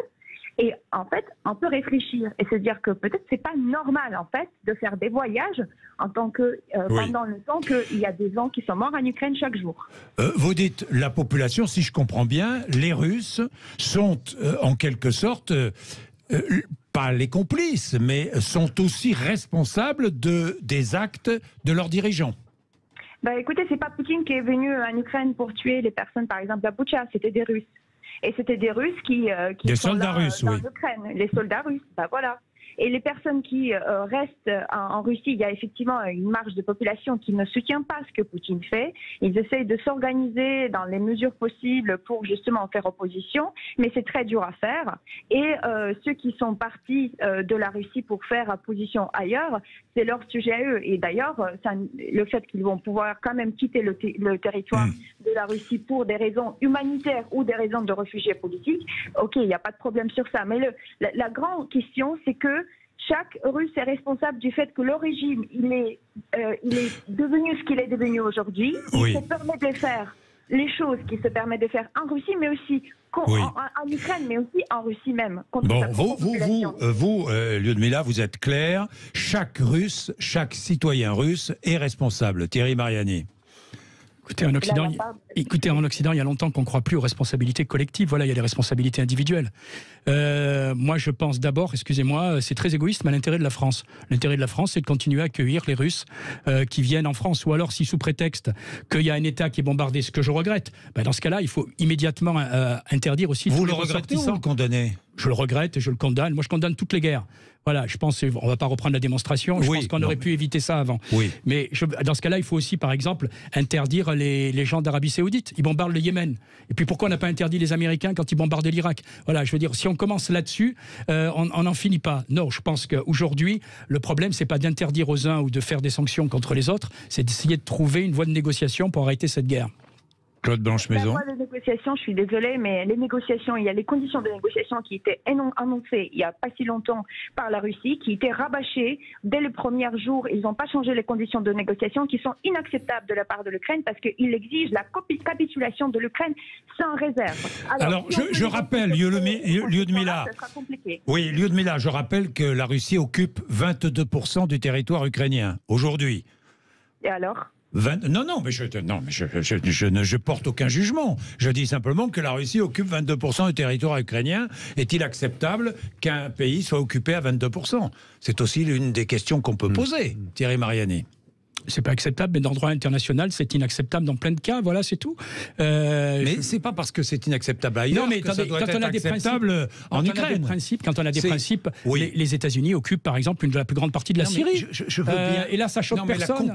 Et en fait, on peut réfléchir et se dire que peut-être c'est pas normal en fait de faire des voyages en tant que pendant le temps qu'il y a des gens qui sont morts en Ukraine chaque jour. Vous dites la population, si je comprends bien, les Russes sont en quelque sorte pas les complices, mais sont aussi responsables des actes de leurs dirigeants. Bah écoutez, c'est pas Poutine qui est venu en Ukraine pour tuer les personnes, par exemple, à Boutcha, c'était des Russes. Et c'était des Russes qui des sont soldats là, russes, dans oui. l'Ukraine, les soldats russes, bah voilà. Et les personnes qui restent en Russie, il y a effectivement une marge de population qui ne soutient pas ce que Poutine fait. Ils essayent de s'organiser dans les mesures possibles pour justement faire opposition, mais c'est très dur à faire. Et ceux qui sont partis de la Russie pour faire opposition ailleurs, c'est leur sujet à eux. Et d'ailleurs, le fait qu'ils vont pouvoir quand même quitter le territoire de la Russie pour des raisons humanitaires ou des raisons de réfugiés politiques, ok, il n'y a pas de problème sur ça. Mais la grande question, c'est que chaque Russe est responsable du fait que le régime, il est devenu ce qu'il est devenu aujourd'hui. Il se permet de faire les choses qu'il se permet de faire en Russie, mais aussi en Ukraine, mais aussi en Russie même. Bon, vous, Lyudmila, vous êtes clair. Chaque Russe, chaque citoyen russe est responsable. Thierry Mariani. Écoutez, en Occident, il y a longtemps qu'on ne croit plus aux responsabilités collectives. Voilà, il y a des responsabilités individuelles. Moi, je pense d'abord, excusez-moi, c'est très égoïste, mais à l'intérêt de la France. L'intérêt de la France, c'est de continuer à accueillir les Russes qui viennent en France. Ou alors, si sous prétexte qu'il y a un État qui est bombardé, ce que je regrette, dans ce cas-là, il faut immédiatement interdire aussi tous les ressortissants. Vous le condamnez ? Je le regrette et je le condamne. Moi, je condamne toutes les guerres. Voilà, je pense, on ne va pas reprendre la démonstration, je pense qu'on aurait pu éviter ça avant. Oui. Mais dans ce cas-là, il faut aussi, par exemple, interdire les gens d'Arabie Saoudite. Ils bombardent le Yémen. Et puis pourquoi on n'a pas interdit les Américains quand ils bombardent l'Irak? Voilà, je veux dire, si on commence là-dessus, on n'en finit pas. Non, je pense qu'aujourd'hui, le problème, c'est pas d'interdire aux uns ou de faire des sanctions contre les autres, c'est d'essayer de trouver une voie de négociation pour arrêter cette guerre. Claude Blanche-Maison. Les négociations, je suis désolée, mais les négociations, il y a les conditions de négociation qui étaient annoncées il n'y a pas si longtemps par la Russie, qui étaient rabâchées dès le premier jour. Ils n'ont pas changé les conditions de négociation, qui sont inacceptables de la part de l'Ukraine, parce qu'ils exigent la capitulation de l'Ukraine sans réserve. Alors je rappelle, Lyudmila, oui, Lyudmila, je rappelle que la Russie occupe 22% du territoire ukrainien aujourd'hui. Et alors ? Non, mais je porte aucun jugement. Je dis simplement que la Russie occupe 22% du territoire ukrainien. Est-il acceptable qu'un pays soit occupé à 22%? C'est aussi l'une des questions qu'on peut poser, Thierry Mariani. C'est pas acceptable, mais dans le droit international, c'est inacceptable dans plein de cas. Voilà, c'est tout. Mais c'est pas parce que c'est inacceptable ailleurs que ça doit être acceptable en Ukraine. Quand on a des principes, les États-Unis occupent par exemple la plus grande partie de la Syrie. Je veux bien. Et là, ça choque personne.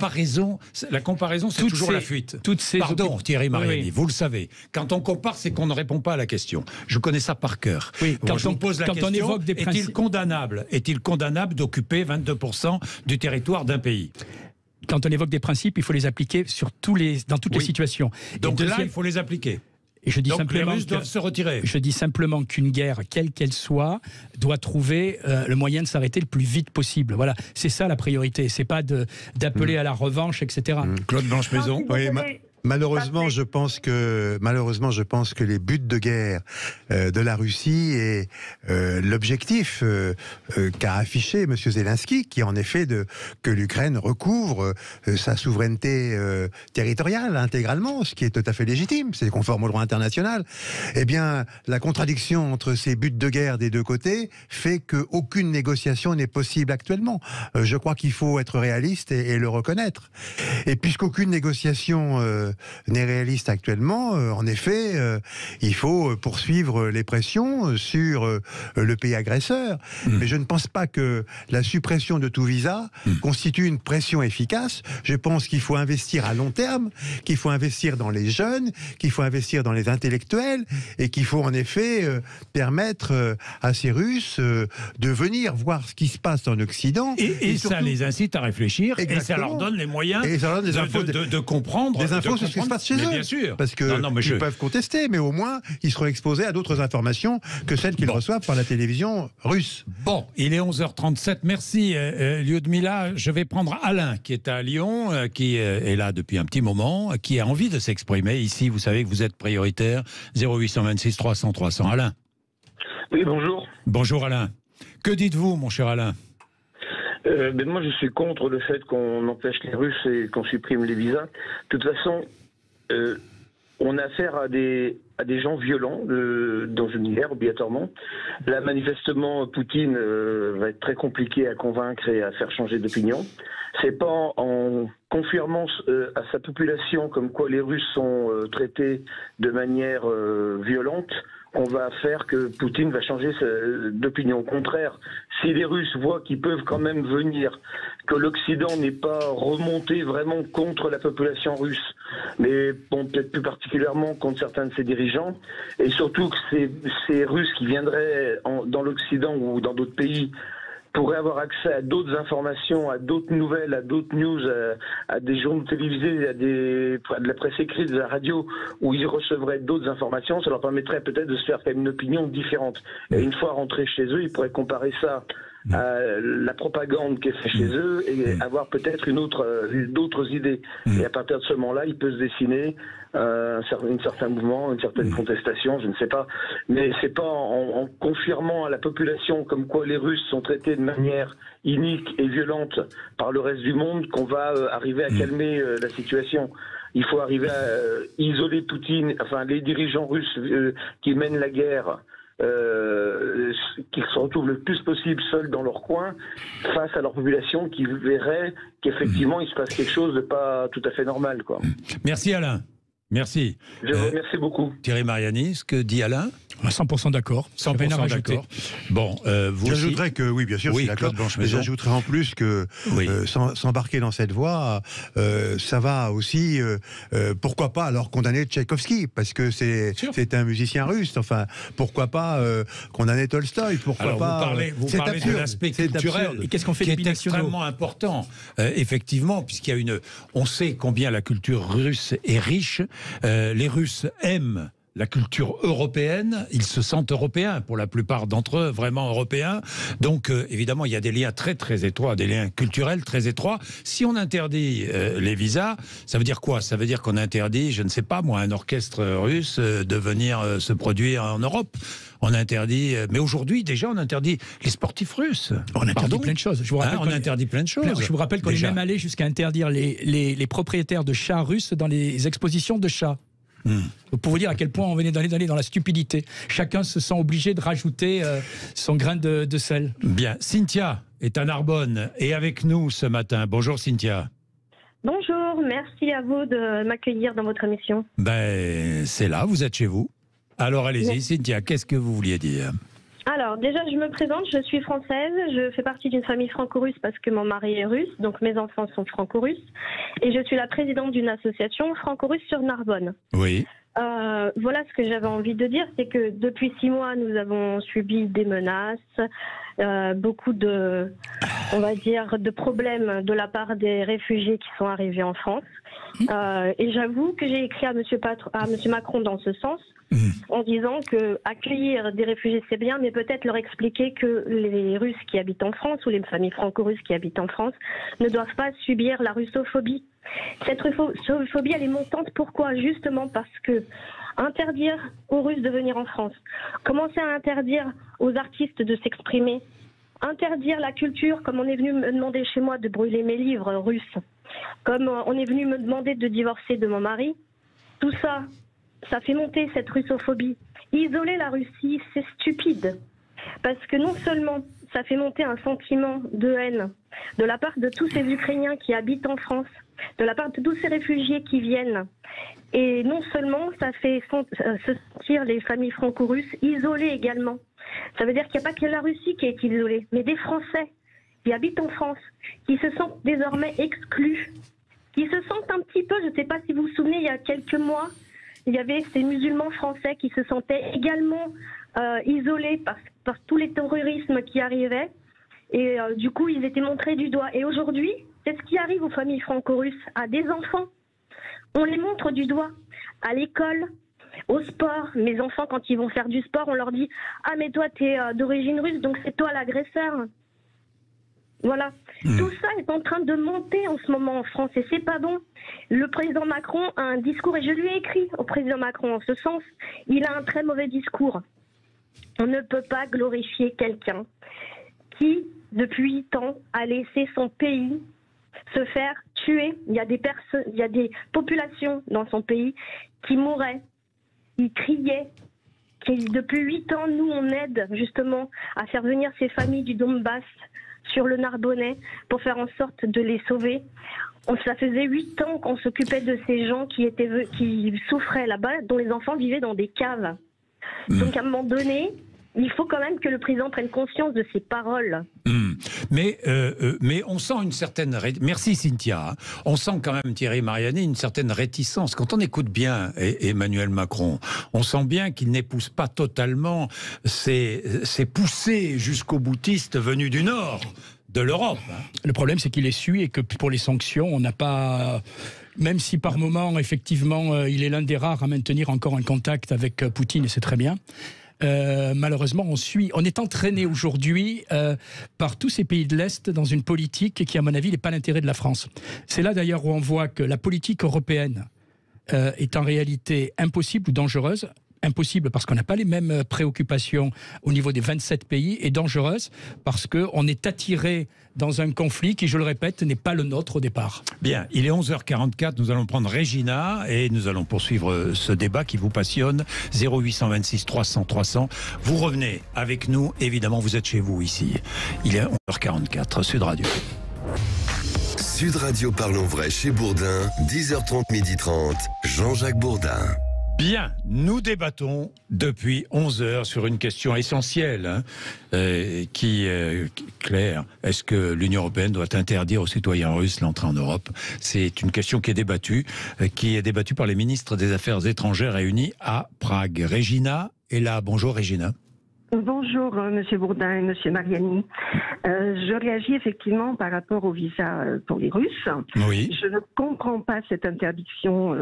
La comparaison, c'est toujours la fuite. Pardon, Thierry Mariani, vous le savez. Quand on compare, c'est qu'on ne répond pas à la question. Je connais ça par cœur. Quand on pose la question, est-il condamnable d'occuper 22% du territoire d'un pays? Quand on évoque des principes, il faut les appliquer dans toutes les situations. Donc là, il faut les appliquer. Et je dis les Russes doivent se retirer. Je dis simplement qu'une guerre, quelle qu'elle soit, doit trouver le moyen de s'arrêter le plus vite possible. Voilà, c'est ça la priorité. C'est pas d'appeler à la revanche, etc. Claude Blanche-Maison. Malheureusement, je pense que les buts de guerre de la Russie et l'objectif qu'a affiché M. Zelensky, qui en effet que l'Ukraine recouvre sa souveraineté territoriale intégralement, ce qui est tout à fait légitime, c'est conforme au droit international. Eh bien, la contradiction entre ces buts de guerre des deux côtés fait qu'aucune négociation n'est possible actuellement. Je crois qu'il faut être réaliste et le reconnaître. Et puisqu'aucune négociation n'est réaliste actuellement, en effet, il faut poursuivre les pressions sur le pays agresseur. Mais je ne pense pas que la suppression de tout visa constitue une pression efficace. Je pense qu'il faut investir à long terme, qu'il faut investir dans les jeunes, qu'il faut investir dans les intellectuels, et qu'il faut en effet permettre à ces Russes de venir voir ce qui se passe en Occident. Et surtout, ça les incite à réfléchir, et ça leur donne les moyens de comprendre. Des infos sur ce qui se passe chez eux. Bien sûr. Parce qu'ils peuvent contester, mais au moins, ils seront exposés à d'autres informations que celles qu'ils reçoivent par la télévision russe. Bon, il est 11h37. Merci, Lyudmila. Je vais prendre Alain, qui est à Lyon, qui est là depuis un petit moment, qui a envie de s'exprimer. Ici, vous savez que vous êtes prioritaire. 0826 300 300. Alain. Oui, bonjour. Bonjour, Alain. Que dites-vous, mon cher Alain? Moi, je suis contre le fait qu'on empêche les Russes et qu'on supprime les visas. De toute façon, on a affaire à à des gens violents dans une guerre obligatoirement. Là, manifestement, Poutine va être très compliqué à convaincre et à faire changer d'opinion. C'est pas en confirmant à sa population comme quoi les Russes sont traités de manière violente qu'on va faire que Poutine va changer d'opinion. Au contraire, si les Russes voient qu'ils peuvent quand même venir, que l'Occident n'est pas remonté vraiment contre la population russe, mais bon, peut-être plus particulièrement contre certains de ses dirigeants, et surtout que ces Russes qui viendraient dans l'Occident ou dans d'autres pays pourraient avoir accès à d'autres informations, à d'autres nouvelles, à d'autres news, à des journaux télévisés, à de la presse écrite, de la radio, où ils recevraient d'autres informations, ça leur permettrait peut-être de se faire quand même une opinion différente. Et une fois rentrés chez eux, ils pourraient comparer ça à la propagande qui est faite chez eux et avoir peut-être d'autres idées. Et à partir de ce moment-là, il peut se dessiner un certain mouvement, une certaine contestation, je ne sais pas. Mais c'est pas en confirmant à la population comme quoi les Russes sont traités de manière inique et violente par le reste du monde qu'on va arriver à calmer la situation. Il faut arriver à isoler Poutine, enfin les dirigeants russes qui mènent la guerre, qu'ils se retrouvent le plus possible seuls dans leur coin face à leur population qui verrait qu'effectivement il se passe quelque chose de pas tout à fait normal, quoi. Merci Alain. Merci. Je vous remercie beaucoup. Thierry Mariani, ce que dit Alain ? 100% d'accord. 100% d'accord. Bon, vous j'ajouterais que, oui, bien sûr, oui, c'est d'accord. Mais j'ajouterais en plus que s'embarquer dans cette voie, ça va aussi, pourquoi pas alors condamner Tchaïkovski, parce que c'est un musicien russe. Enfin, pourquoi pas condamner Tolstoï, pourquoi alors, pas. Vous parlez de l'aspect culturel, et qu'est-ce qu'on fait qui est extrêmement important, effectivement, puisqu'il y a on sait combien la culture russe est riche. Les Russes aiment la culture européenne, ils se sentent européens pour la plupart d'entre eux, vraiment européens. Donc évidemment, il y a des liens très très étroits, des liens culturels très étroits. Si on interdit les visas, ça veut dire quoi? Ça veut dire qu'on interdit, je ne sais pas moi, un orchestre russe de venir se produire en Europe. On interdit, mais aujourd'hui déjà on interdit les sportifs russes. On interdit plein de choses. Je vous rappelle on interdit plein de choses. Je vous rappelle qu'on est même allé jusqu'à interdire les propriétaires de chats russes dans les expositions de chats. Pour vous dire à quel point on venait d'aller dans la stupidité. Chacun se sent obligé de rajouter son grain de sel. Bien, Cynthia est à Narbonne et avec nous ce matin. Bonjour Cynthia. Bonjour, merci à vous de m'accueillir dans votre émission. Ben, c'est là, vous êtes chez vous. Alors allez-y Cynthia, qu'est-ce que vous vouliez dire ? Alors, déjà, je me présente, je suis française, je fais partie d'une famille franco-russe parce que mon mari est russe, donc mes enfants sont franco-russes, et je suis la présidente d'une association franco-russe sur Narbonne. Oui. Voilà ce que j'avais envie de dire, c'est que depuis 6 mois, nous avons subi des menaces, beaucoup de, on va dire, de problèmes de la part des réfugiés qui sont arrivés en France. Et j'avoue que j'ai écrit à Monsieur Macron dans ce sens, en disant que accueillir des réfugiés c'est bien, mais peut-être leur expliquer que les Russes qui habitent en France ou les familles franco-russes qui habitent en France ne doivent pas subir la russophobie. Cette russophobie elle est montante. Pourquoi? Justement parce que interdire aux Russes de venir en France, commencer à interdire aux artistes de s'exprimer, interdire la culture, comme on est venu me demander chez moi de brûler mes livres russes, comme on est venu me demander de divorcer de mon mari, tout ça, ça fait monter cette russophobie. Isoler la Russie, c'est stupide. Parce que non seulement ça fait monter un sentiment de haine de la part de tous ces Ukrainiens qui habitent en France, de la part de tous ces réfugiés qui viennent, et non seulement ça fait se sentir les familles franco-russes isolées également. Ça veut dire qu'il n'y a pas que la Russie qui est isolée, mais des Français qui habitent en France, qui se sentent désormais exclus, qui se sentent un petit peu, je ne sais pas si vous vous souvenez, il y a quelques mois, il y avait ces musulmans français qui se sentaient également isolés par tous les terrorismes qui arrivaient. Et du coup, ils étaient montrés du doigt. Et aujourd'hui, c'est ce qui arrive aux familles franco-russes, à des enfants. On les montre du doigt. À l'école, au sport. Mes enfants, quand ils vont faire du sport, on leur dit « Ah, mais toi, t'es d'origine russe, donc c'est toi l'agresseur. » Voilà. Tout ça est en train de monter en ce moment en France et c'est pas bon. Le président Macron a un discours, et je lui ai écrit au président Macron en ce sens, il a un très mauvais discours. On ne peut pas glorifier quelqu'un qui, depuis 8 ans, a laissé son pays se faire tuer. Il y a des populations dans son pays qui mourraient. qui criait. Depuis 8 ans, nous, on aide justement à faire venir ces familles du Donbass sur le Narbonnais pour faire en sorte de les sauver. Ça faisait 8 ans qu'on s'occupait de ces gens qui souffraient là-bas, dont les enfants vivaient dans des caves. Donc à un moment donné, il faut quand même que le président prenne conscience de ses paroles. Mais on sent une certaine... Merci Cynthia. On sent quand même, Thierry Mariani, une certaine réticence. Quand on écoute bien Emmanuel Macron, on sent bien qu'il n'épouse pas totalement ces poussées jusqu'au boutiste venus du Nord de l'Europe. Le problème, c'est qu'il est su et que pour les sanctions, on n'a pas... Même si par moment, effectivement, il est l'un des rares à maintenir encore un contact avec Poutine, et c'est très bien. Malheureusement, on est entraîné aujourd'hui par tous ces pays de l'Est dans une politique qui, à mon avis, n'est pas l'intérêt de la France. C'est là d'ailleurs où on voit que la politique européenne est en réalité impossible ou dangereuse. Impossible parce qu'on n'a pas les mêmes préoccupations au niveau des 27 pays, et dangereuse parce qu'on est attiré dans un conflit qui, je le répète, n'est pas le nôtre au départ. Bien, il est 11h44, nous allons prendre Régina et nous allons poursuivre ce débat qui vous passionne. 0826 300 300. Vous revenez avec nous, évidemment, vous êtes chez vous ici. Il est 11h44, Sud Radio. Sud Radio Parlons Vrai chez Bourdin, 10h30, 12h30, Jean-Jacques Bourdin. Bien, nous débattons depuis 11 heures sur une question essentielle qui est claire. Est-ce que l'Union européenne doit interdire aux citoyens russes l'entrée en Europe? C'est une question qui est débattue par les ministres des Affaires étrangères réunis à Prague. Régina est là. Bonjour Régina. Bonjour Monsieur Bourdin et Monsieur Mariani. Je réagis effectivement par rapport au visa pour les Russes. Oui. Je ne comprends pas cette interdiction.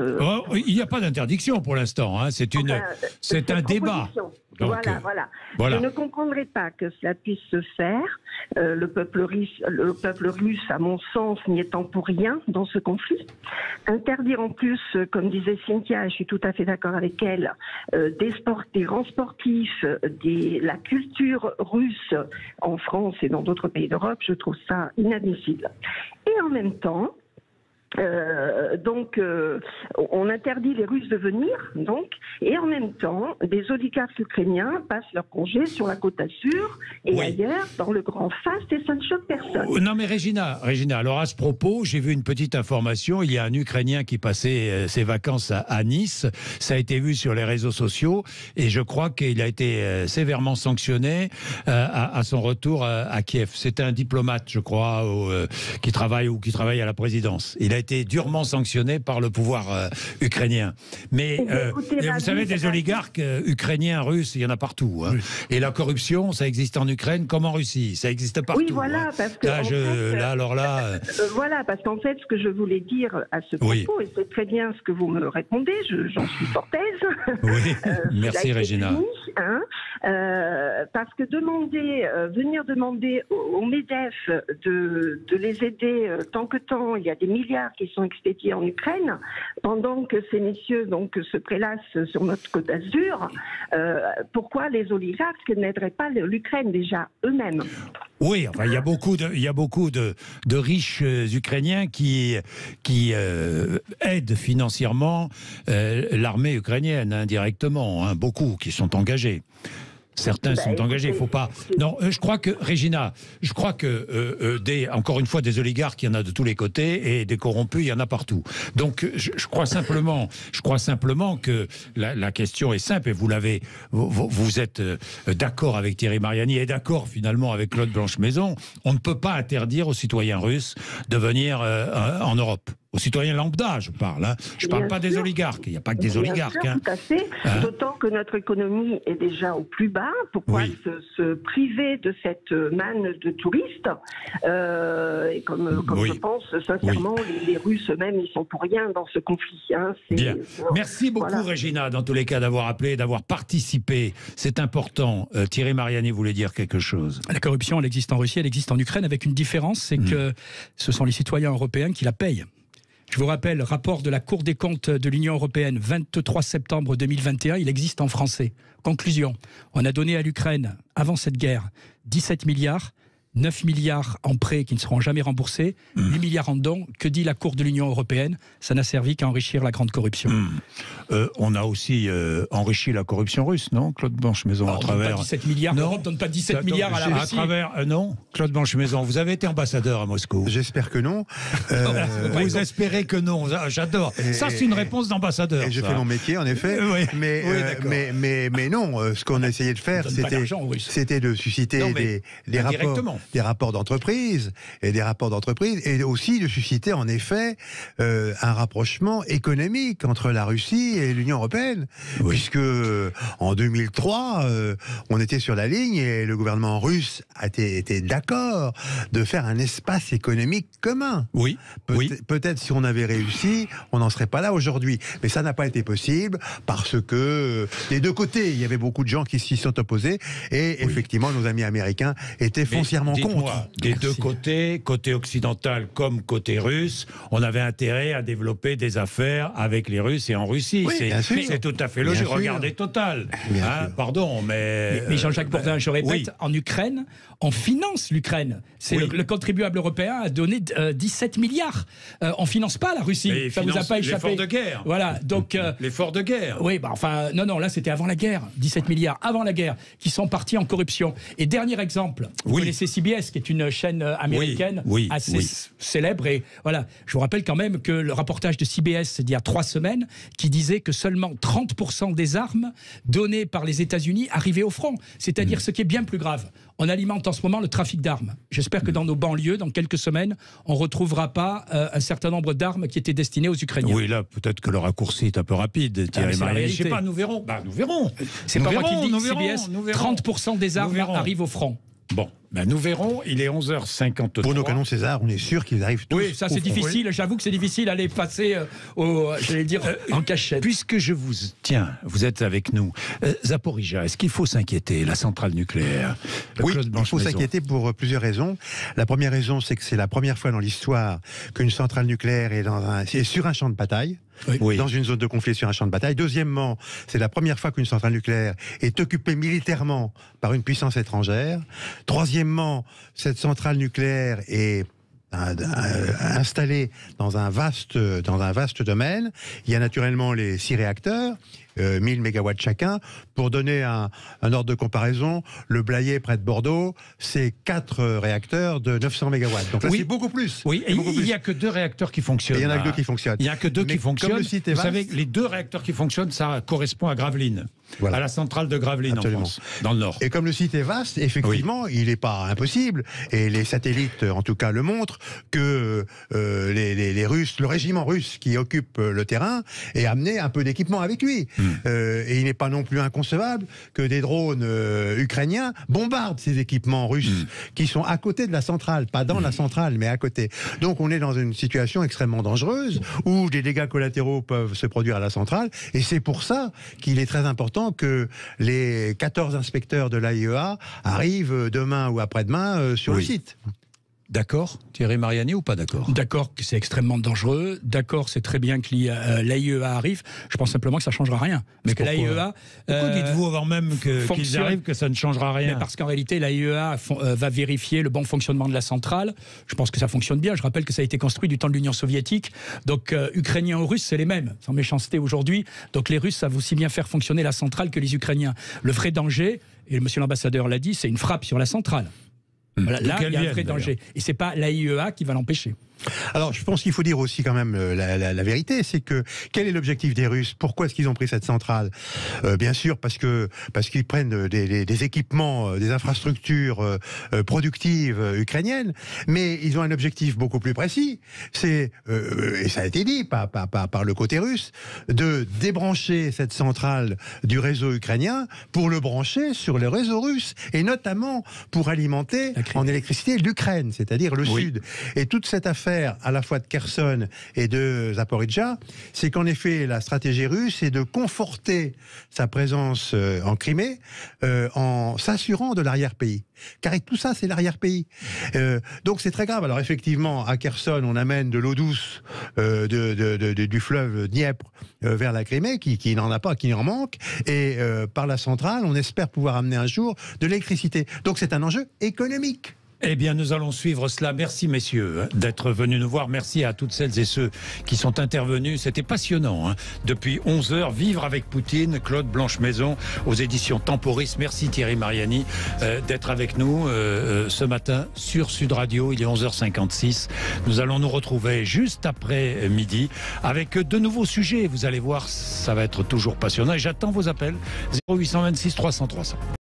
Il n'y a pas d'interdiction pour l'instant. Hein. C'est un débat. Donc, voilà. Je ne comprendrais pas que cela puisse se faire. Le peuple russe, à mon sens, n'y étant pour rien dans ce conflit. Interdire en plus, comme disait Cynthia, et je suis tout à fait d'accord avec elle, des grands sportifs, la culture russe en France et dans d'autres pays d'Europe, je trouve ça inadmissible. Et en même temps, on interdit les Russes de venir, et en même temps, des oligarques ukrainiens passent leur congé sur la Côte d'Azur et ailleurs, dans le grand faste, et ça ne choque personne. Non mais Régina, alors à ce propos, j'ai vu une petite information, il y a un Ukrainien qui passait ses vacances à Nice, ça a été vu sur les réseaux sociaux, et je crois qu'il a été sévèrement sanctionné à son retour à Kiev. C'est un diplomate, je crois, qui travaille à la présidence. Il a été durement sanctionné par le pouvoir ukrainien. Mais vous savez, des oligarques ukrainiens, russes, il y en a partout. Hein. Oui. Et la corruption, ça existe en Ukraine comme en Russie. Ça existe partout. Oui, voilà, parce que voilà, parce qu'en fait, ce que je voulais dire à ce propos, et c'est très bien ce que vous me répondez, j'en suis fort aise. Oui, merci Régina. Parce que venir demander au MEDEF de les aider tant que temps, il y a des milliards qui sont expédiés en Ukraine, pendant que ces messieurs se prélassent sur notre Côte d'Azur, pourquoi les oligarques n'aideraient pas l'Ukraine déjà eux-mêmes? Oui, enfin, il y a beaucoup de riches Ukrainiens qui aident financièrement l'armée ukrainienne indirectement, hein, beaucoup qui sont engagés. Certains sont engagés, il ne faut pas... Non, je crois que, Régina, encore une fois, des oligarques, il y en a de tous les côtés, et des corrompus, il y en a partout. Donc, je crois simplement que la question est simple, et vous êtes d'accord avec Thierry Mariani, et d'accord finalement avec Claude Blanche-Maison, on ne peut pas interdire aux citoyens russes de venir en Europe. Aux citoyens lambda, je parle. Hein. Je ne parle pas des oligarques. Il n'y a pas que des oligarques. Sûr, tout à fait. Hein? D'autant que notre économie est déjà au plus bas. Pourquoi se priver de cette manne de touristes et comme je pense, sincèrement, les Russes eux-mêmes, ils sont pour rien dans ce conflit. Hein. Bien. Merci beaucoup, Régina, dans tous les cas, d'avoir appelé, d'avoir participé. C'est important. Thierry Mariani voulait dire quelque chose. La corruption, elle existe en Russie, elle existe en Ukraine, avec une différence, c'est que ce sont les citoyens européens qui la payent. Je vous rappelle, rapport de la Cour des comptes de l'Union européenne, 23 septembre 2021, il existe en français. Conclusion, on a donné à l'Ukraine, avant cette guerre, 17 milliards, 9 milliards en prêts qui ne seront jamais remboursés, 8 milliards en dons. Que dit la Cour de l'Union européenne? Ça n'a servi qu'à enrichir la grande corruption. On a aussi enrichi la corruption russe, non, Claude Blanche-Maison, à travers... Pas 17 milliards, l'Europe ne donne pas 17 milliards à la Russie. À travers, non, Claude Blanche-Maison, vous avez été ambassadeur à Moscou. J'espère que non. Vous espérez que non, j'adore. Ça, c'est une réponse d'ambassadeur. Et j'ai fait mon métier, en effet. Oui. Mais non, ce qu'on a essayé de faire, c'était de susciter des rapports d'entreprise, et aussi de susciter, en effet, un rapprochement économique entre la Russie et l'Union européenne. Puisque, en 2003, on était sur la ligne et le gouvernement russe était d'accord de faire un espace économique commun. Peut-être si on avait réussi, on n'en serait pas là aujourd'hui. Mais ça n'a pas été possible parce que des deux côtés, il y avait beaucoup de gens qui s'y sont opposés et effectivement, nos amis américains étaient foncièrement contre. Des deux côtés, côté occidental comme côté russe, on avait intérêt à développer des affaires avec les Russes et en Russie. C'est tout à fait logique. Regardez Total. Pardon, mais Jean-Jacques Bourdin, je répète, en Ukraine, on finance l'Ukraine. Le contribuable européen a donné 17 milliards. On finance pas la Russie. Mais ça vous a pas échappé. L'effort de guerre. Voilà, donc l'effort de guerre. Oui, non, là c'était avant la guerre. 17 milliards avant la guerre qui sont partis en corruption. Et dernier exemple, vous connaissez CBS, qui est une chaîne américaine assez célèbre. Et voilà, je vous rappelle quand même que le reportage de CBS d'il y a 3 semaines qui disait que seulement 30% des armes données par les États-Unis arrivaient au front. C'est-à-dire ce qui est bien plus grave. On alimente en ce moment le trafic d'armes. J'espère que dans nos banlieues, dans quelques semaines, on ne retrouvera pas un certain nombre d'armes qui étaient destinées aux Ukrainiens. Oui, là, peut-être que le raccourci est un peu rapide, Thierry Mariani. Je ne sais pas, nous verrons. Nous verrons. C'est pas moi qui le dis, CBS, 30% des armes arrivent au front. Bon, nous verrons, il est 11h53. Pour nos canons César, on est sûr qu'ils arrivent tous. Oui, ça c'est difficile, j'avoue que c'est difficile à les passer en cachette. Puisque vous êtes avec nous. Zaporijia, est-ce qu'il faut s'inquiéter, la centrale nucléaire? Oui, il faut s'inquiéter pour plusieurs raisons. La première raison, c'est que c'est la première fois dans l'histoire qu'une centrale nucléaire est sur un champ de bataille. Dans une zone de conflit sur un champ de bataille. Deuxièmement, c'est la première fois qu'une centrale nucléaire est occupée militairement par une puissance étrangère. Troisièmement, cette centrale nucléaire est installée dans un vaste domaine. Il y a naturellement les 6 réacteurs, 1000 mégawatts chacun. Pour donner un ordre de comparaison, le Blayais près de Bordeaux, c'est 4 réacteurs de 900 mégawatts. Donc là, c'est beaucoup plus. Oui, et il n'y a que 2 réacteurs qui fonctionnent. Il y en a que 2 qui fonctionnent. Il n'y a que 2 qui fonctionnent. Vous savez, les 2 réacteurs qui fonctionnent, ça correspond à Gravelines. À la centrale de Gravelines en France, dans le Nord. Et comme le site est vaste, effectivement, il n'est pas impossible, et les satellites en tout cas le montrent, que les Russes, le régiment russe qui occupe le terrain, ait amené un peu d'équipement avec lui. Et il n'est pas non plus inconcevable que des drones ukrainiens bombardent ces équipements russes qui sont à côté de la centrale, pas dans la centrale, mais à côté. Donc on est dans une situation extrêmement dangereuse où des dégâts collatéraux peuvent se produire à la centrale, et c'est pour ça qu'il est très important que les 14 inspecteurs de l'AIEA arrivent demain ou après-demain sur le site. D'accord, Thierry Mariani, ou pas d'accord? D'accord que c'est extrêmement dangereux, d'accord c'est très bien que l'AIEA arrive, je pense simplement que ça ne changera rien. Mais que l'AIEA... Pourquoi dites-vous avant même qu'ils arrivent que ça ne changera rien? Parce qu'en réalité l'AIEA va vérifier le bon fonctionnement de la centrale, je pense que ça fonctionne bien, je rappelle que ça a été construit du temps de l'Union soviétique, donc Ukrainiens ou Russes c'est les mêmes, sans méchanceté aujourd'hui, donc les Russes savent aussi bien faire fonctionner la centrale que les Ukrainiens. Le vrai danger, et monsieur l'ambassadeur l'a dit, c'est une frappe sur la centrale. Voilà, là, il y a un vrai danger. Et ce n'est pas l'AIEA qui va l'empêcher. Alors, je pense qu'il faut dire aussi quand même la vérité, c'est que quel est l'objectif des Russes? Pourquoi est-ce qu'ils ont pris cette centrale? Bien sûr, parce qu'ils prennent des équipements, des infrastructures productives ukrainiennes, mais ils ont un objectif beaucoup plus précis. C'est, et ça a été dit par le côté russe, de débrancher cette centrale du réseau ukrainien pour le brancher sur le réseau russe, et notamment pour alimenter en électricité l'Ukraine, c'est-à-dire le Sud. Et toute cette affaire à la fois de Kherson et de Zaporijia, c'est qu'en effet, la stratégie russe est de conforter sa présence en Crimée en s'assurant de l'arrière-pays. Car tout ça, c'est l'arrière-pays. Donc c'est très grave. Alors effectivement, à Kherson, on amène de l'eau douce du fleuve Dniepr vers la Crimée, qui n'en a pas, qui en manque. Et par la centrale, on espère pouvoir amener un jour de l'électricité. Donc c'est un enjeu économique. Eh bien, nous allons suivre cela. Merci, messieurs, d'être venus nous voir. Merci à toutes celles et ceux qui sont intervenus. C'était passionnant. Depuis 11h, Vivre avec Poutine, Claude Blanche-Maison, aux éditions Temporis. Merci Thierry Mariani d'être avec nous ce matin sur Sud Radio. Il est 11h56. Nous allons nous retrouver juste après midi avec de nouveaux sujets. Vous allez voir, ça va être toujours passionnant. Et j'attends vos appels. 0826 300 300.